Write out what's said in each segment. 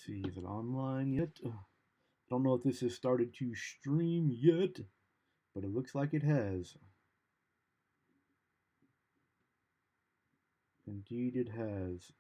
see, is it online yet? Don't know if this has started to stream yet, but it looks like it has. Indeed, it has.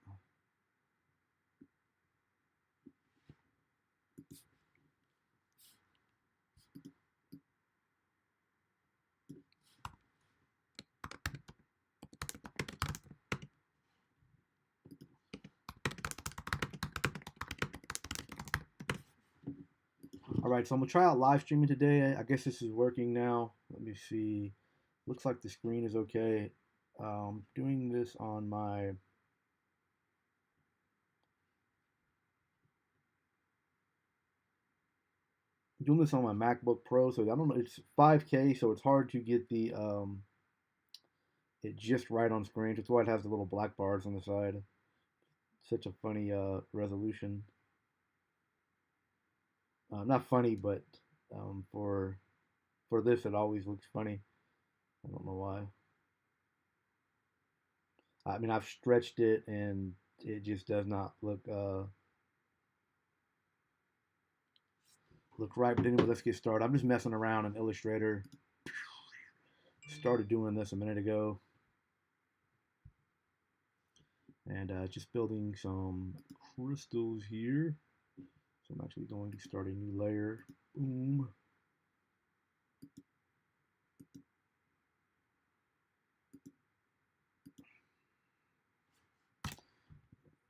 All right, so I'm gonna try out live streaming today. I guess this is working now. Let me see. Looks like the screen is okay. Doing this on my doing this on my MacBook Pro, so I don't know. It's 5K, so it's hard to get the it just right on screen. That's why it has the little black bars on the side. Such a funny resolution. Not funny, but for this, it always looks funny. I don't know why. I mean, I've stretched it, and it just does not look right. But anyway, let's get started. I'm just messing around in Illustrator. Started doing this a minute ago, and just building some crystals here. So I'm actually going to start a new layer. Boom.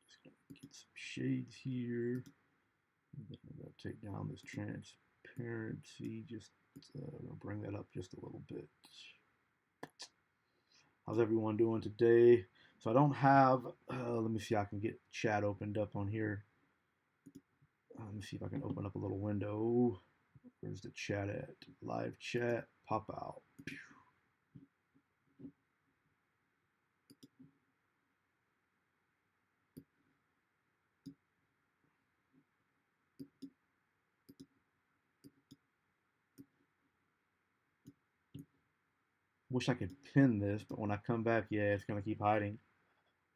Just gonna get some shades here. I'm gonna take down this transparency. Just bring that up just a little bit. How's everyone doing today? So I don't have. Let me see. I can get chat opened up on here. Let me see if I can open up a little window. Where's the chat at? Live chat. Pop out. Wish I could pin this, but when I come back, yeah, it's gonna keep hiding,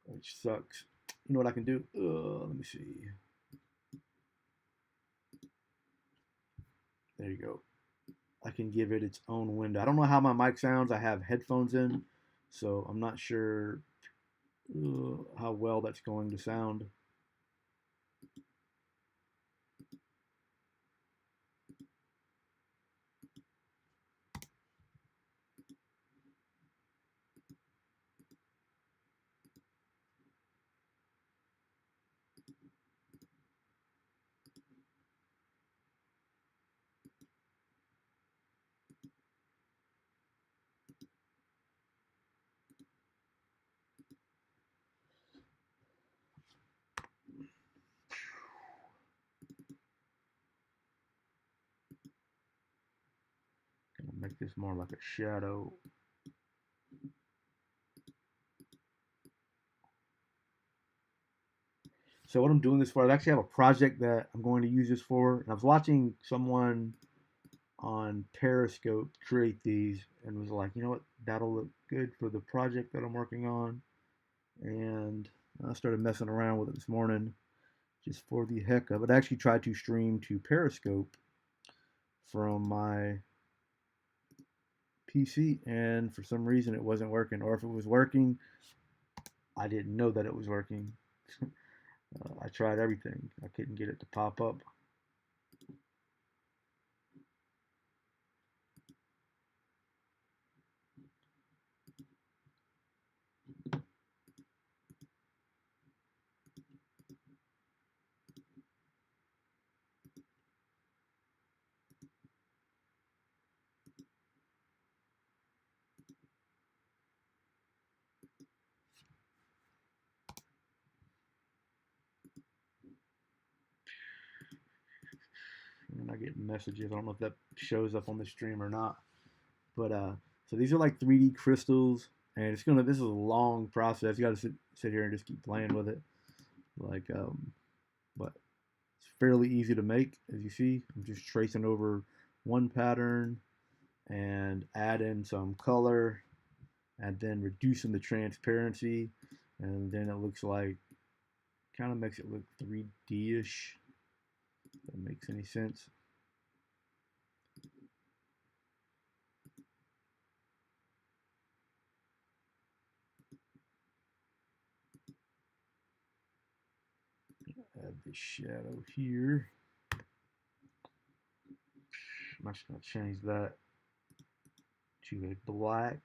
which sucks. You know what I can do? Let me see. There you go. I can give it its own window. I don't know how my mic sounds. I have headphones in, so I'm not sure how well that's going to sound. Gonna make this more like a shadow. So what I'm doing this for, I actually have a project that I'm going to use this for. And I was watching someone on Periscope create these and was like, you know what, that'll look good for the project that I'm working on. And I started messing around with it this morning just for the heck of it. I actually tried to stream to Periscope from my PC, and for some reason it wasn't working. Or if it was working, I didn't know that it was working. I tried everything. I couldn't get it to pop up. And I get messages. I don't know if that shows up on the stream or not. But so these are like 3D crystals, and this is a long process. You got to sit here and just keep playing with it. Like but it's fairly easy to make, as you see. I'm just tracing over one pattern and adding some color and then reducing the transparency, and then it looks like, kind of makes it look 3D-ish. If that makes any sense. Add the shadow here. I'm actually going to change that to a black,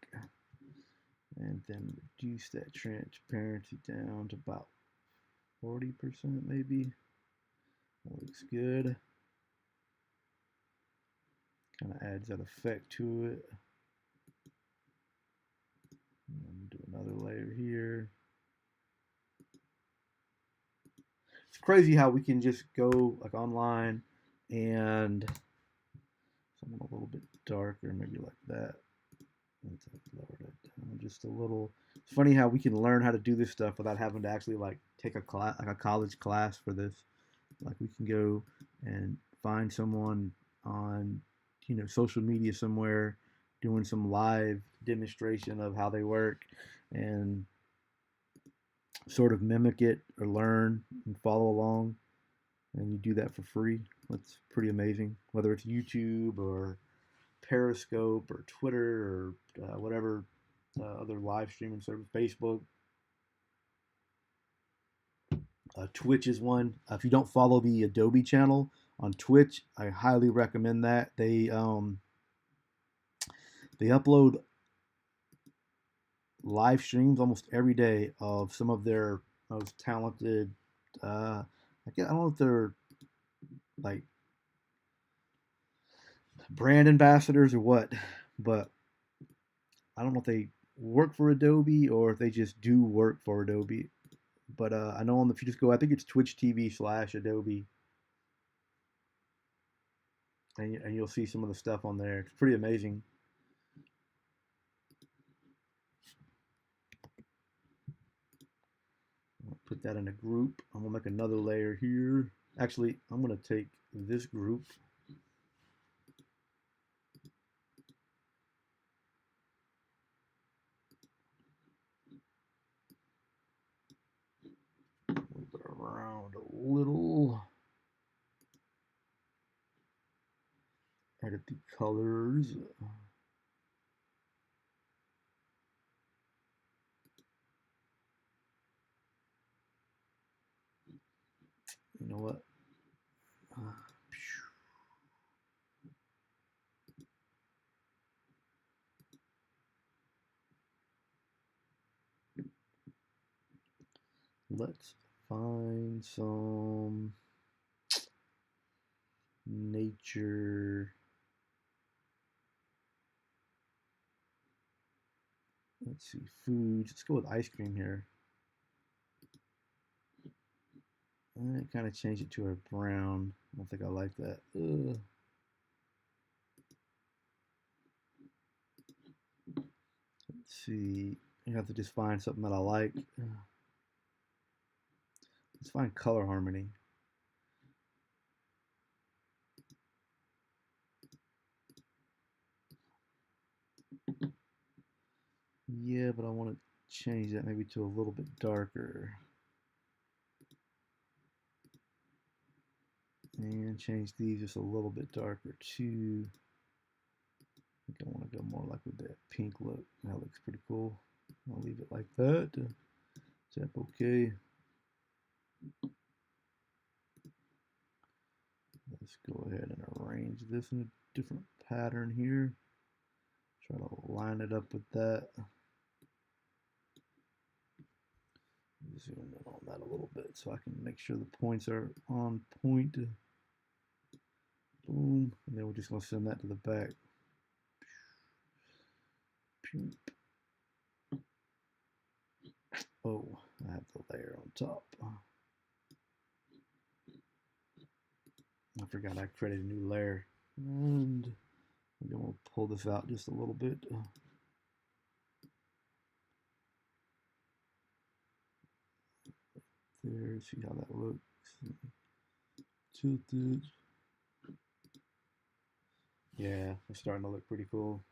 and then reduce that transparency down to about 40% maybe. That looks good. Kind of adds that effect to it. And do another layer here. It's crazy how we can just go like online and something a little bit darker, maybe like that. Let's lower that down just a little. It's funny how we can learn how to do this stuff without having to actually like take a class, like a college class for this. Like we can go and find someone on, social media somewhere doing some live demonstration of how they work and sort of mimic it or learn and follow along. And you do that for free. That's pretty amazing. Whether it's YouTube or Periscope or Twitter or whatever other live streaming service, Facebook. Twitch is one. If you don't follow the Adobe channel on Twitch, I highly recommend that. They upload live streams almost every day of some of their most talented. I don't know if they're like brand ambassadors or what, but I don't know if they work for Adobe or if they just do work for Adobe. But I know if you just go, I think it's Twitch TV/Adobe, and you'll see some of the stuff on there. It's pretty amazing. I'll put that in a group. I'm gonna make another layer here. Actually, I'm gonna take this group. Move it around a little. Edit the colors. You know what? Let's find some nature. Let's see, foods. Let's go with ice cream here. I kind of change it to a brown. I don't think I like that. Ugh. Let's see. You have to just find something that I like. Let's find color harmony. Yeah, but I want to change that maybe to a little bit darker. And change these just a little bit darker too. I think I want to go more like with that pink look. That looks pretty cool. I'll leave it like that. Tap OK. Let's go ahead and arrange this in a different pattern here. Try to line it up with that. Zoom in on that a little bit so I can make sure the points are on point. Boom. And then we're just going to send that to the back. Oh, I have the layer on top. I forgot I created a new layer. And I'm going to pull this out just a little bit. There, see how that looks. Tilted. Yeah, it's starting to look pretty cool.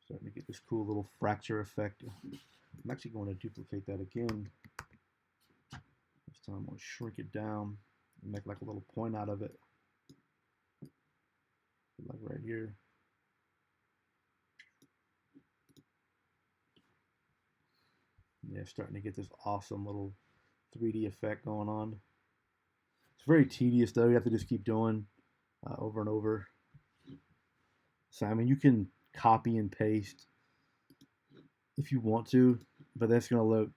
Starting to get this cool little fracture effect. I'm actually going to duplicate that again. This time I'm going to shrink it down. Make like a little point out of it, like right here. Yeah, starting to get this awesome little 3D effect going on. It's very tedious though. You have to just keep doing over and over. So I mean, you can copy and paste if you want to, but that's gonna look.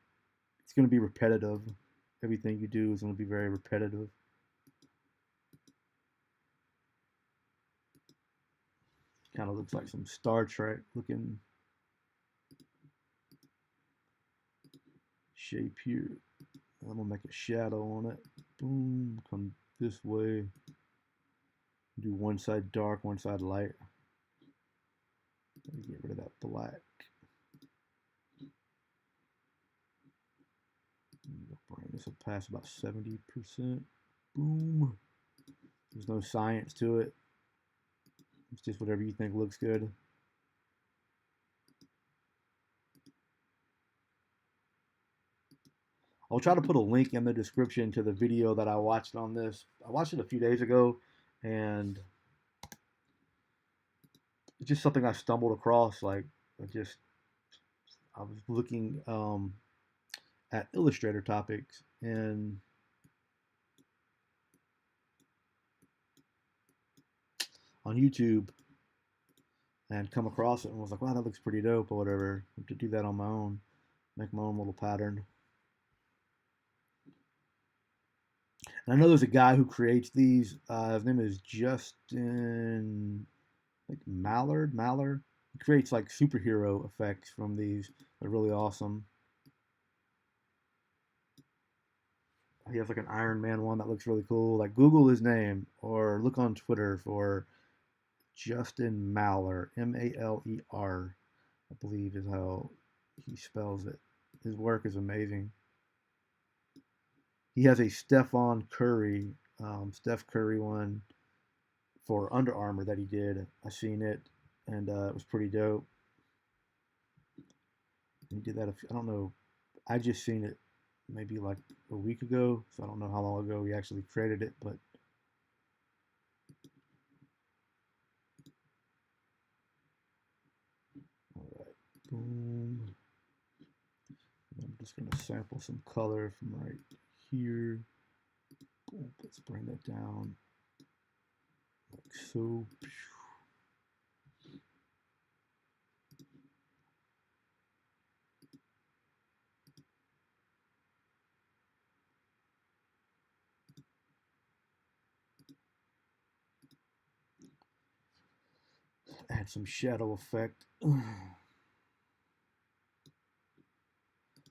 It's gonna be repetitive. Everything you do is gonna be very repetitive. Kind of looks like some Star Trek looking shape here. I'm gonna make a shadow on it. Boom, come this way. Do one side dark, one side light. Let me get rid of that black. Bring this will pass about 70%. Boom. There's no science to it. It's just whatever you think looks good. I'll try to put a link in the description to the video that I watched on this. I watched it a few days ago, and it's just something I stumbled across. Like, I was looking at Illustrator topics and on YouTube, and come across it and was like, wow, that looks pretty dope or whatever. To do that on my own, make my own little pattern. And I know there's a guy who creates these. His name is Justin, like Mallard. Mallard. He creates like superhero effects from these. They're really awesome. He has like an Iron Man one that looks really cool. Like Google his name or look on Twitter for Justin Maller, Maler, I believe is how he spells it. His work is amazing. He has a Steph Curry one for Under Armour that he did. I seen it, and it was pretty dope. He did that. I don't know. I just seen it maybe like a week ago, so I don't know how long ago he actually created it, but all right, boom. I'm just gonna sample some color from right here. Boom. Let's bring that down like so. Add some shadow effect.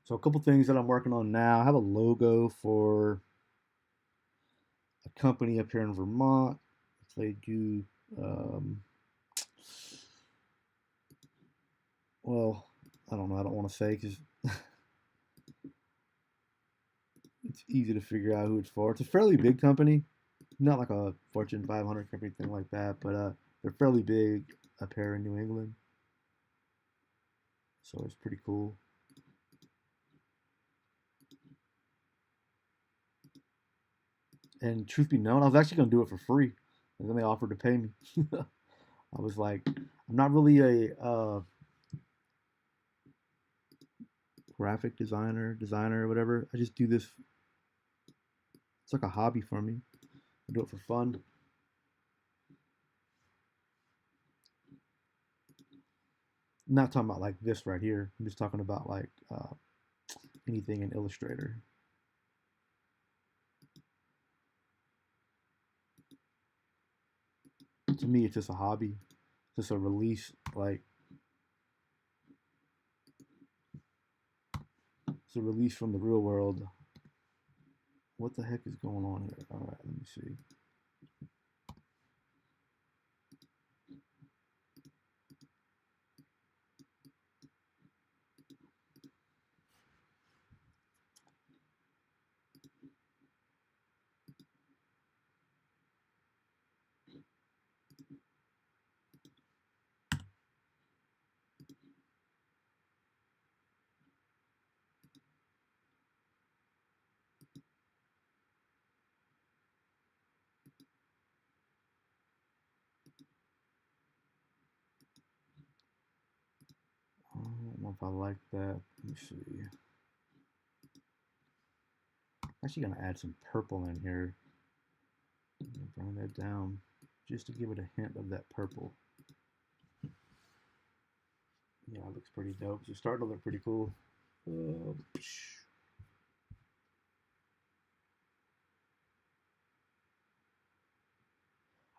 So a couple things that I'm working on now. I have a logo for a company up here in Vermont. They do, um, well, I don't know. I don't want to say because it's easy to figure out who it's for. It's a fairly big company, not like a Fortune 500 company, thing like that, but they're fairly big up here in New England. So it's pretty cool. And truth be known, I was actually going to do it for free. And then they offered to pay me. I was like, I'm not really a graphic designer or whatever. I just do this. It's like a hobby for me. I do it for fun. I'm not talking about like this right here. I'm just talking about like anything in Illustrator. To me, it's just a hobby. It's just a release. Like it's a release from the real world. What the heck is going on here? All right, let me see. if I like that. Let me see. Actually gonna add some purple in here. Bring that down just to give it a hint of that purple. Yeah, it looks pretty dope. It's starting to look pretty cool.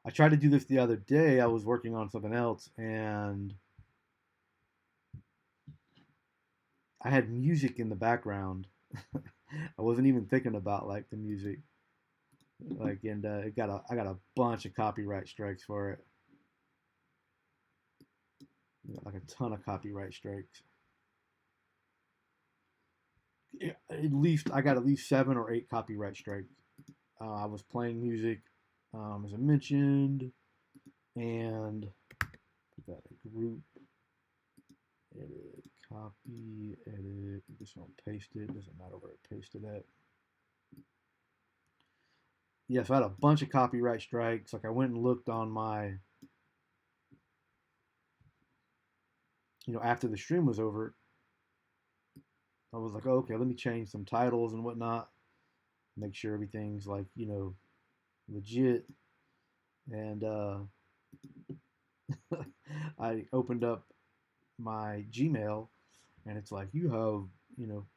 I tried to do this the other day. I was working on something else and I had music in the background. I wasn't even thinking about like the music. Like, and I got a bunch of copyright strikes for it. Like a ton of copyright strikes. Yeah, at least I got at least 7 or 8 copyright strikes. I was playing music, as I mentioned, and put that in group, edit, copy, edit. I'm just gonna paste it. Doesn't matter where I paste it at. Yeah, so I had a bunch of copyright strikes. Like I went and looked on my, after the stream was over, I was like, oh, okay, let me change some titles and whatnot, make sure everything's like, legit. And I opened up my Gmail and it's like, you have,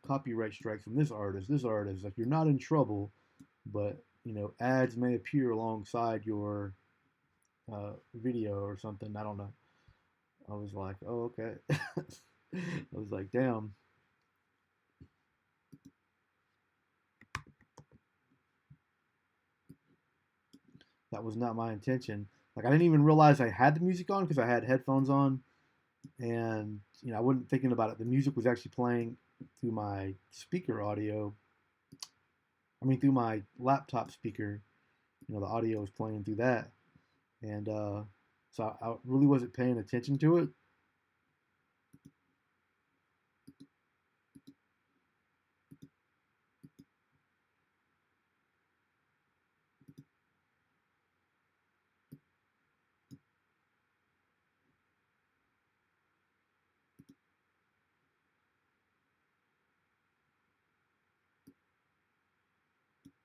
copyright strikes from this artist, this artist. Like, you're not in trouble, but, ads may appear alongside your video or something. I don't know. I was like, oh, okay. I was like, damn. That was not my intention. Like, I didn't even realize I had the music on because I had headphones on, and I wasn't thinking about it. The music was actually playing through my speaker audio. I mean, through my laptop speaker. The audio was playing through that, and so I really wasn't paying attention to it.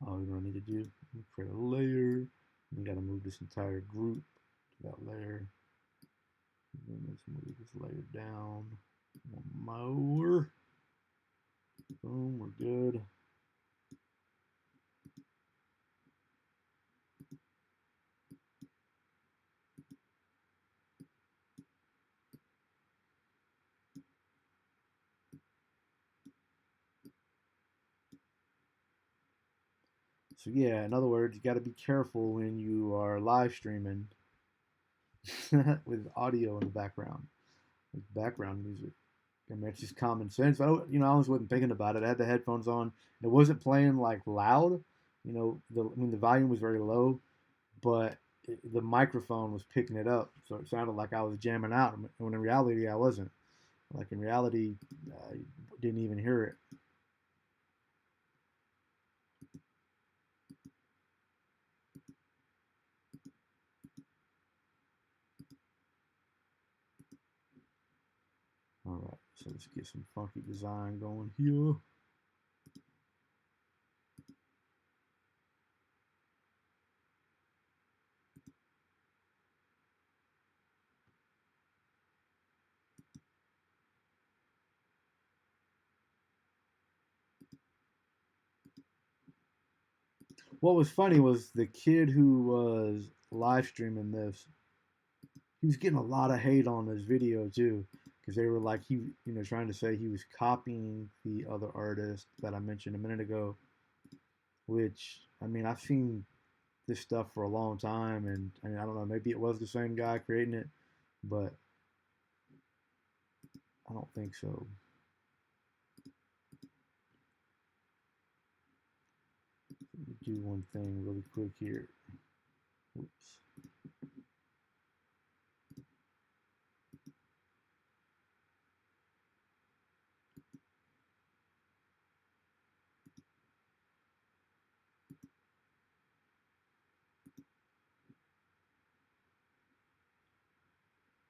All we're gonna need to do, create a layer. We gotta move this entire group to that layer. And then let's move this layer down. One more. Boom, we're good. So yeah, in other words, you got to be careful when you are live streaming with audio in the background, with background music. I mean, it's just common sense. I was wasn't thinking about it. I had the headphones on. It wasn't playing like loud. The volume was very low, but the microphone was picking it up, so it sounded like I was jamming out. When in reality, I wasn't. Like in reality, I didn't even hear it. All right, so let's get some funky design going here. What was funny was the kid who was live streaming this. He was getting a lot of hate on this video too, because they were like trying to say he was copying the other artist that I mentioned a minute ago. Which I mean, I've seen this stuff for a long time, and I mean, I don't know, maybe it was the same guy creating it, but I don't think so. Let me do one thing really quick here. Oops.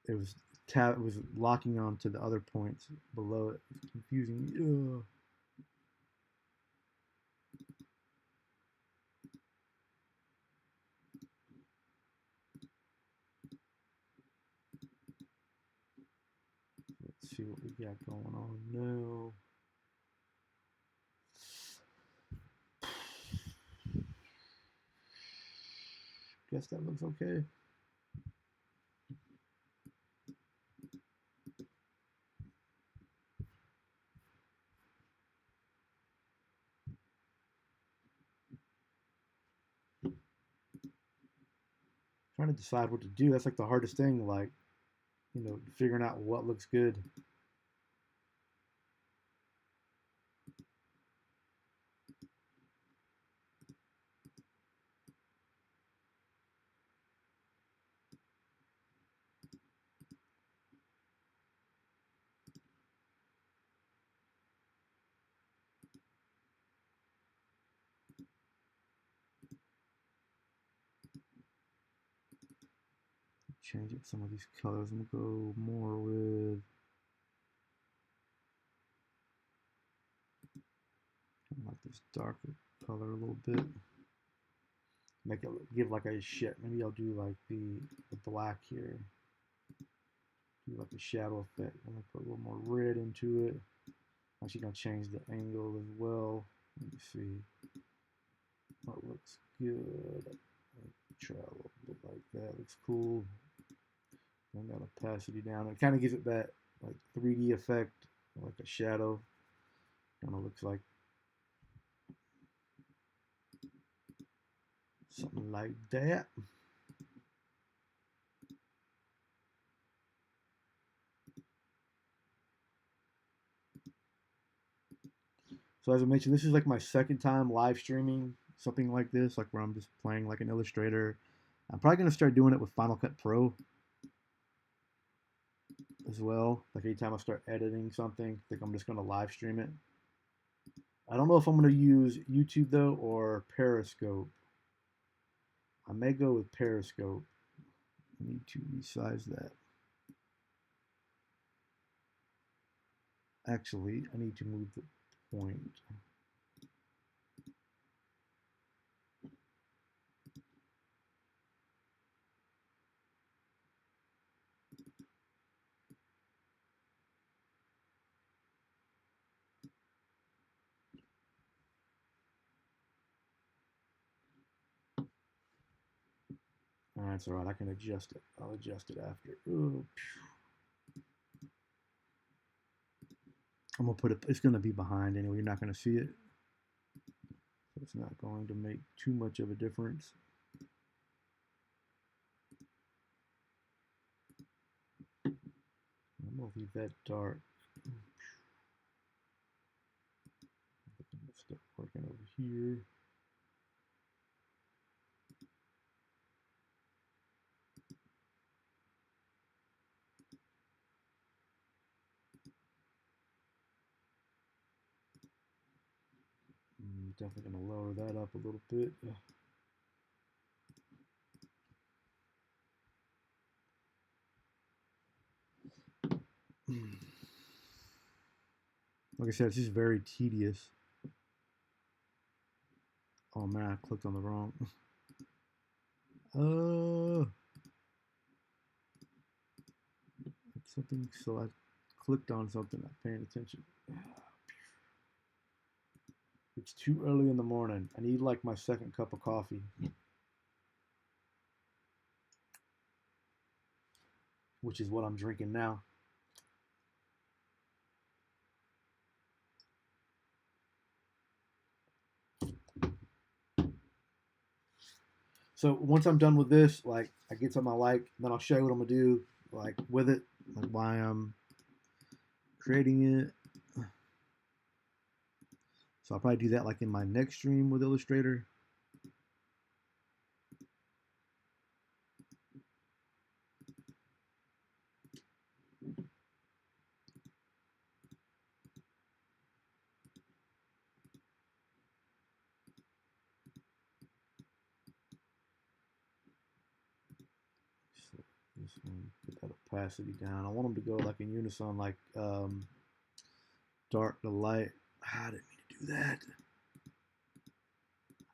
It was tab was locking onto the other points below it. It's confusing me. Ugh. Let's see what we got going on now. Guess that looks okay. Trying to decide what to do. That's like the hardest thing, like, you know, figuring out what looks good. Change up some of these colors. I'm gonna go more with like this darker color a little bit. Make it give like a shit. Maybe I'll do like the black here. Do like a shadow effect. I'm gonna put a little more red into it. Actually gonna change the angle as well. Let me see. That looks good. Try a little bit like that. Looks cool. I'm got opacity down. It kind of gives it that like 3D effect, like a shadow. Kind of looks like something like that. So as I mentioned, this is like my second time live streaming something like this, like where I'm just playing like an Illustrator. I'm probably gonna start doing it with Final Cut Pro as well. Like anytime I start editing something, I think I'm just gonna live stream it. I don't know if I'm gonna use YouTube though or Periscope. I may go with Periscope. I need to resize that. Actually, I need to move the point. That's all right. I can adjust it. I'll adjust it after. Ooh, I'm gonna put it. It's gonna be behind anyway. You're not gonna see it, so it's not going to make too much of a difference. I'm gonna leave that dark. Start working over here. Definitely gonna lower that up a little bit. Like I said, it's just very tedious. Oh man, I clicked on the wrong. Something. So I clicked on something. Not paying attention. It's too early in the morning. I need like my second cup of coffee, which is what I'm drinking now. So once I'm done with this, like I get something I like, then I'll show you what I'm gonna do, like with it, like why I'm creating it. So I'll probably do that like in my next stream with Illustrator. So this Put that opacity down. I want them to go like in unison, like dark to light. I didn't mean to do that.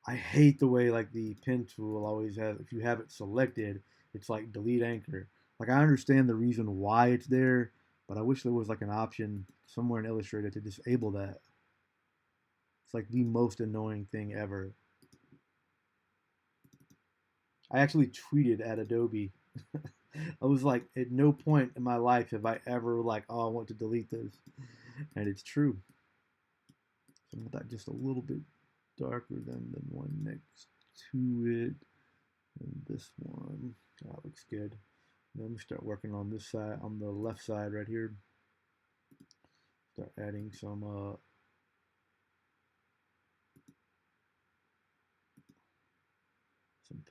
I hate the way like the pen tool always has. If you have it selected, it's like delete anchor. Like I understand the reason why it's there, but I wish there was like an option somewhere in Illustrator to disable that. It's like the most annoying thing ever. I actually tweeted at Adobe. I was like, at no point in my life have I ever like, oh, I want to delete this, and it's true. So I want that just a little bit darker than the one next to it, and this one. That looks good. Then we start working on this side, on the left side right here. Start adding some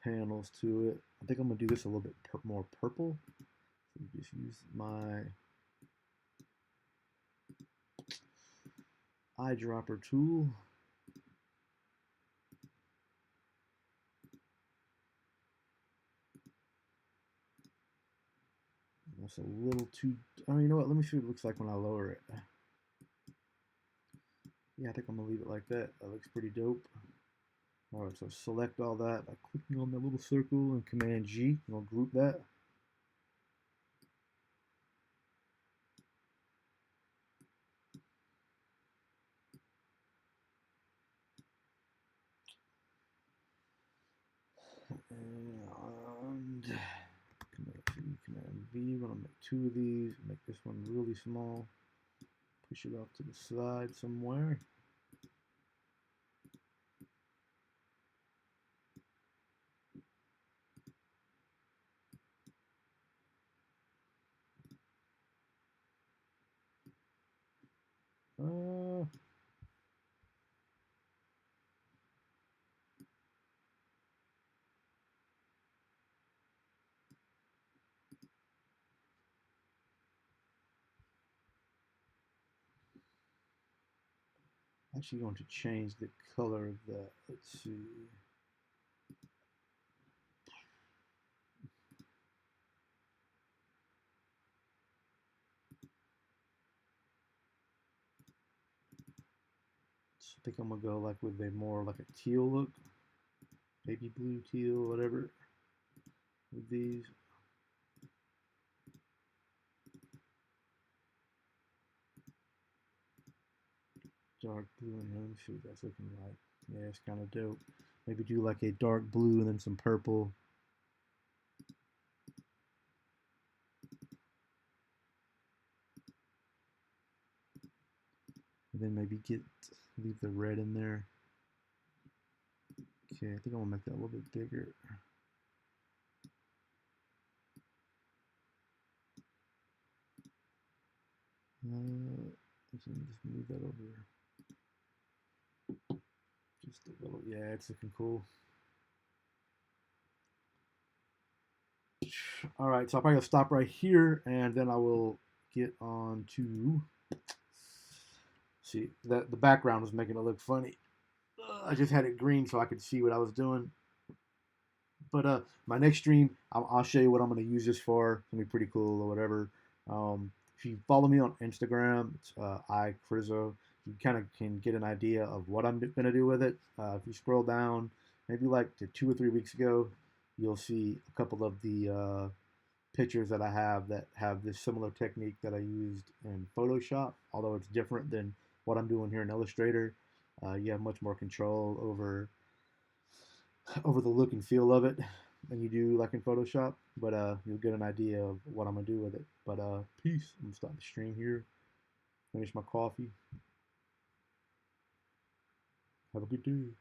panels to it. I think I'm gonna do this a little bit more purple. So just use my eyedropper tool. That's a little too. Oh, you know what? Let me see what it looks like when I lower it. Yeah, I think I'm gonna leave it like that. That looks pretty dope. All right, so select all that by clicking on that little circle and Command G. And I'll group that. And Command C, Command V. We're gonna make two of these. Make this one really small. Push it off to the side somewhere. Uh, Actually going to change the color of that. Let's see. I think I'm gonna go like with a more like a teal look, baby blue, teal, whatever. With these, dark blue in here. Let me see what that's looking like. Yeah, it's kind of dope. Maybe do like a dark blue and then some purple. And then maybe leave the red in there. Okay, I think I'm gonna make that a little bit bigger. Let's just move that over. Just a little, yeah, it's looking cool. All right, so I'll probably stop right here, and then I will get on to see that the background was making it look funny. I just had it green so I could see what I was doing. But my next stream, I'll show you what I'm going to use this for. It's gonna be pretty cool or whatever. If you follow me on Instagram, it's iCrizzo. You kind of can get an idea of what I'm going to do with it. If you scroll down, maybe like to 2 or 3 weeks ago, you'll see a couple of the pictures that I have that have this similar technique that I used in Photoshop, although it's different than what I'm doing here in Illustrator. You have much more control over the look and feel of it than you do like in Photoshop. But you'll get an idea of what I'm gonna do with it. But peace. I'm gonna stop the stream here. Finish my coffee. Have a good day.